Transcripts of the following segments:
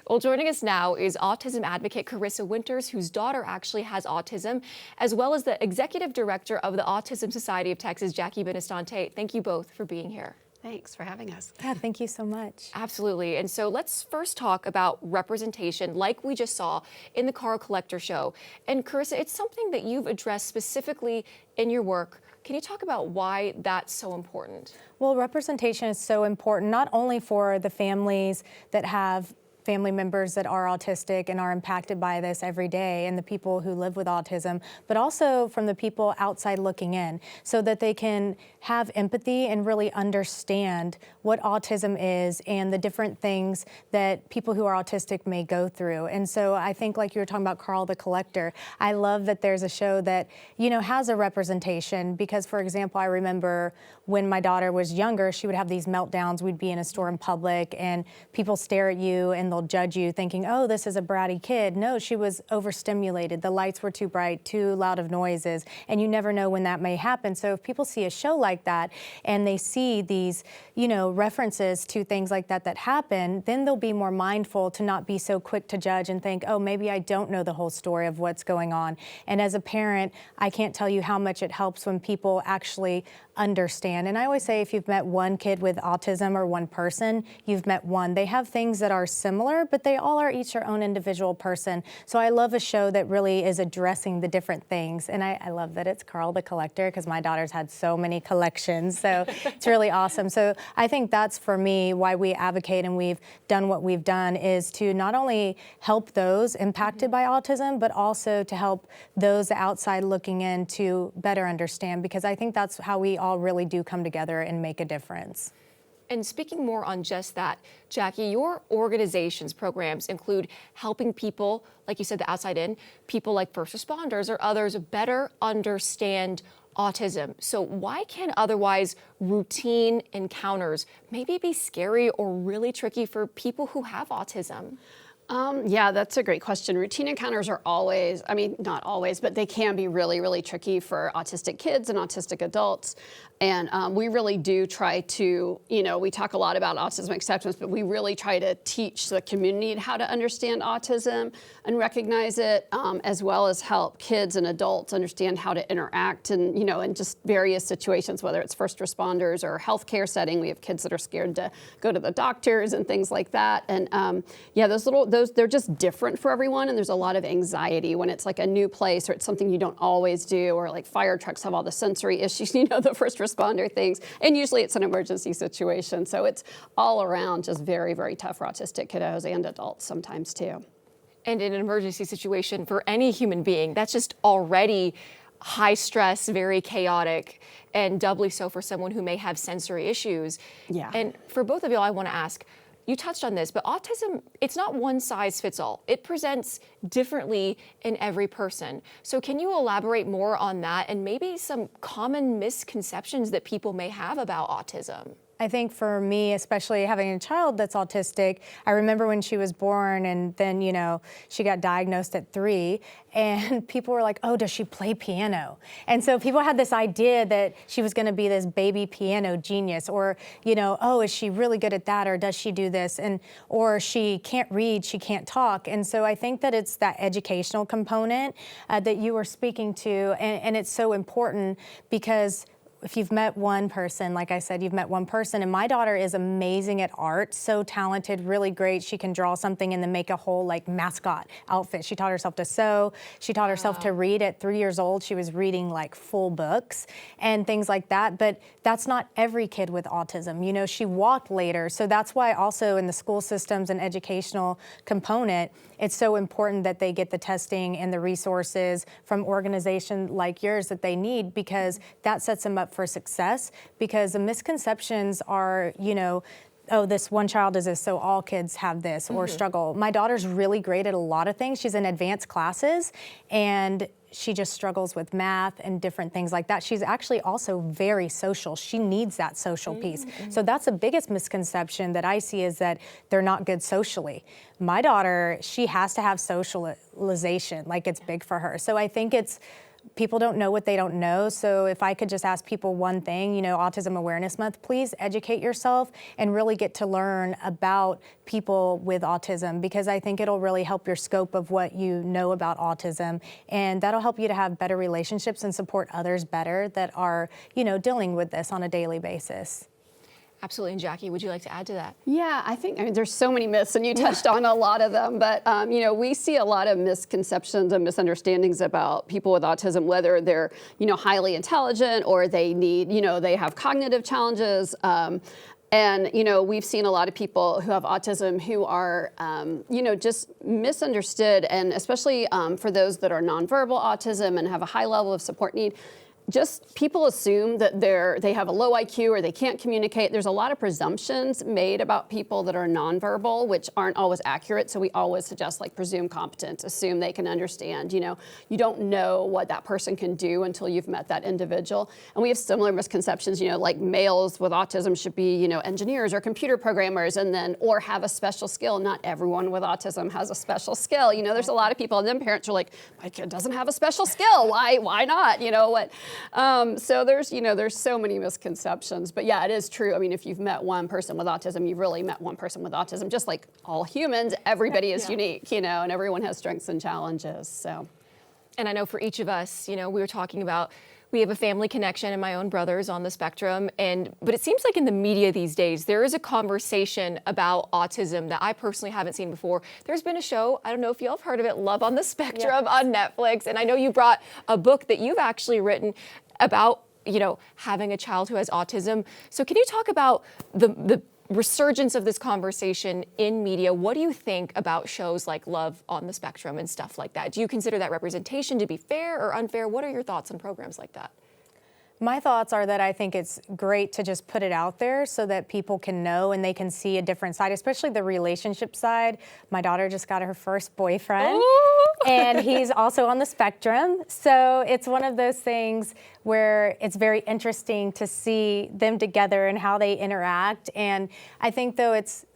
Well, joining us now is autism advocate Karissa Winters, whose daughter actually has autism, as well as the executive director of the Autism Society of Texas, Jacquie Benestante. Thank you both for being here. Thanks for having us. Yeah, thank you so much. Absolutely. And so let's first talk about representation, like we just saw in the Carl Collector show. And Karissa, it's something that you've addressed specifically in your work. Can you talk about why that's so important? Well, representation is so important, not only for the families that have family members that are autistic and are impacted by this every day and the people who live with autism, but also from the people outside looking in so that they can have empathy and really understand what autism is and the different things that people who are autistic may go through. And so I think, like you were talking about Carl the Collector, I love that there's a show that, has a representation because, for example, I remember when my daughter was younger, she would have these meltdowns. We'd be in a store in public and people stare at you and they'll judge you thinking, oh, this is a bratty kid. No, she was overstimulated. The lights were too bright, too loud of noises, and you never know when that may happen. So if people see a show like that and they see these, references to things like that happen, then they'll be more mindful to not be so quick to judge and think, oh, maybe I don't know the whole story of what's going on. And as a parent, I can't tell you how much it helps when people actually understand. And I always say if you've met one kid with autism or one person, you've met one. They have things that are similar, but they all are each their own individual person. So I love a show that really is addressing the different things. And I love that it's Carl the Collector because my daughter's had so many collections. So it's really awesome. So I think that's for me why we advocate and we've done what we've done is to not only help those impacted by autism, but also to help those outside looking in to better understand, because I think that's how we all really do come together and make a difference. And speaking more on just that, Jacquie, your organization's programs include helping people, like you said, the outside in, people like first responders or others better understand autism. So why can otherwise routine encounters maybe be scary or really tricky for people who have autism? Yeah, that's a great question. Routine encounters are always, not always, but they can be really, really tricky for autistic kids and autistic adults. And we really do try to, we talk a lot about autism acceptance, but we really try to teach the community how to understand autism and recognize it, as well as help kids and adults understand how to interact and, in just various situations, whether it's first responders or healthcare setting. We have kids that are scared to go to the doctors and things like that. And they're just different for everyone. And there's a lot of anxiety when it's like a new place or it's something you don't always do, or like fire trucks have all the sensory issues, the first responder things. And usually it's an emergency situation. So it's all around just very, very tough for autistic kiddos and adults sometimes too. And in an emergency situation for any human being, that's just already high stress, very chaotic, and doubly so for someone who may have sensory issues. Yeah. And for both of you, I want to ask, you touched on this, but autism, it's not one size fits all. It presents differently in every person. So can you elaborate more on that and maybe some common misconceptions that people may have about autism? I think for me, especially having a child that's autistic, I remember when she was born and then, she got diagnosed at 3 and people were like, oh, does she play piano? And so people had this idea that she was gonna be this baby piano genius or, oh, is she really good at that or does she do this? Or she can't read, she can't talk. And so I think that it's that educational component that you were speaking to, and it's so important because if you've met one person, like I said, you've met one person, and my daughter is amazing at art, so talented, really great. She can draw something and then make a whole mascot outfit. She taught herself to sew. She taught herself to read at 3 years old. She was reading full books and things like that, but that's not every kid with autism. She walked later, so that's why also in the school systems and educational component, it's so important that they get the testing and the resources from organizations like yours that they need, because that sets them up for success. Because the misconceptions are, oh, this one child is this, so all kids have this or struggle. My daughter's really great at a lot of things. She's in advanced classes and she just struggles with math and different things like that. She's actually also very social. She needs that social piece. So that's the biggest misconception that I see, is that they're not good socially. My daughter, she has to have socialization, it's big for her. So I think it's people don't know what they don't know. So if I could just ask people one thing, Autism Awareness Month, please educate yourself and really get to learn about people with autism, because I think it'll really help your scope of what you know about autism, and that'll help you to have better relationships and support others better that are, dealing with this on a daily basis. Absolutely. And Jackie, would you like to add to that? Yeah, I mean, there's so many myths, and you touched on a lot of them, but, we see a lot of misconceptions and misunderstandings about people with autism, whether they're, highly intelligent or they need, they have cognitive challenges. And, we've seen a lot of people who have autism who are, just misunderstood, and especially for those that are nonverbal autism and have a high level of support need. Just people assume that they have a low IQ or they can't communicate. There's a lot of presumptions made about people that are nonverbal, which aren't always accurate. So we always suggest presume competent, assume they can understand. You don't know what that person can do until you've met that individual. And we have similar misconceptions, like males with autism should be, engineers or computer programmers, or have a special skill. Not everyone with autism has a special skill. There's a lot of people, and then parents are like, my kid doesn't have a special skill. Why not? So there's so many misconceptions, but yeah, it is true. I mean, if you've met one person with autism, you've really met one person with autism. Just like all humans, everybody is unique, and everyone has strengths and challenges. So, and I know for each of us, we were talking about, we have a family connection, and my own brother's on the spectrum. But it seems like in the media these days, there is a conversation about autism that I personally haven't seen before. There's been a show, I don't know if y'all have heard of it, Love on the Spectrum on Netflix. And I know you brought a book that you've actually written about, having a child who has autism. So can you talk about the resurgence of this conversation in media? What do you think about shows like Love on the Spectrum and stuff like that? Do you consider that representation to be fair or unfair? What are your thoughts on programs like that? My thoughts are that I think it's great to just put it out there so that people can know and they can see a different side, especially the relationship side. My daughter just got her first boyfriend, and he's also on the spectrum. So it's one of those things where it's very interesting to see them together and how they interact. And I think, though, it's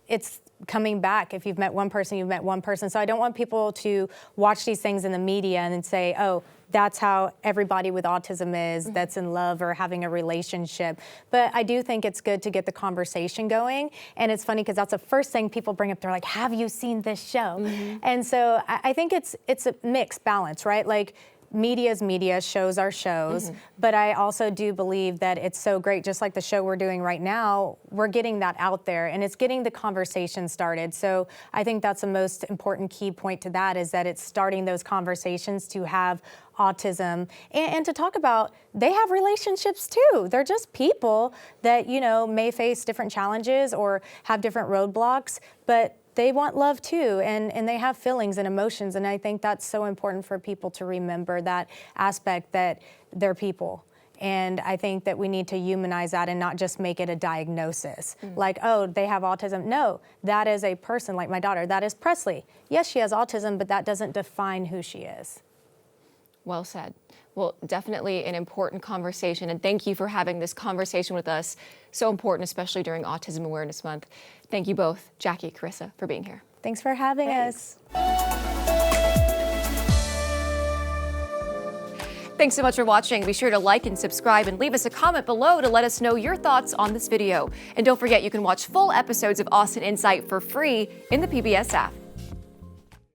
coming back. If you've met one person, you've met one person. So I don't want people to watch these things in the media and then say, oh, that's how everybody with autism is, that's in love or having a relationship. But I do think it's good to get the conversation going. And it's funny because that's the first thing people bring up. They're like, have you seen this show? And so I think it's a mixed balance, right? Like, media is media, shows are shows, but I also do believe that it's so great, just like the show we're doing right now, we're getting that out there and it's getting the conversation started. So I think that's the most important key point to that, is that it's starting those conversations to have autism and to talk about they have relationships too. They're just people that, may face different challenges or have different roadblocks, but they want love too, and they have feelings and emotions, and I think that's so important for people to remember that aspect, that they're people. And I think that we need to humanize that and not just make it a diagnosis. Like, oh, they have autism. No, that is a person, like my daughter. That is Presley. Yes, she has autism, but that doesn't define who she is. Well said. Well, definitely an important conversation, and thank you for having this conversation with us. So important, especially during Autism Awareness Month. Thank you both, Jacquie, Karissa, for being here. Thanks for having us. Thanks so much for watching. Be sure to like and subscribe and leave us a comment below to let us know your thoughts on this video. And don't forget, you can watch full episodes of Austin Insight for free in the PBS app.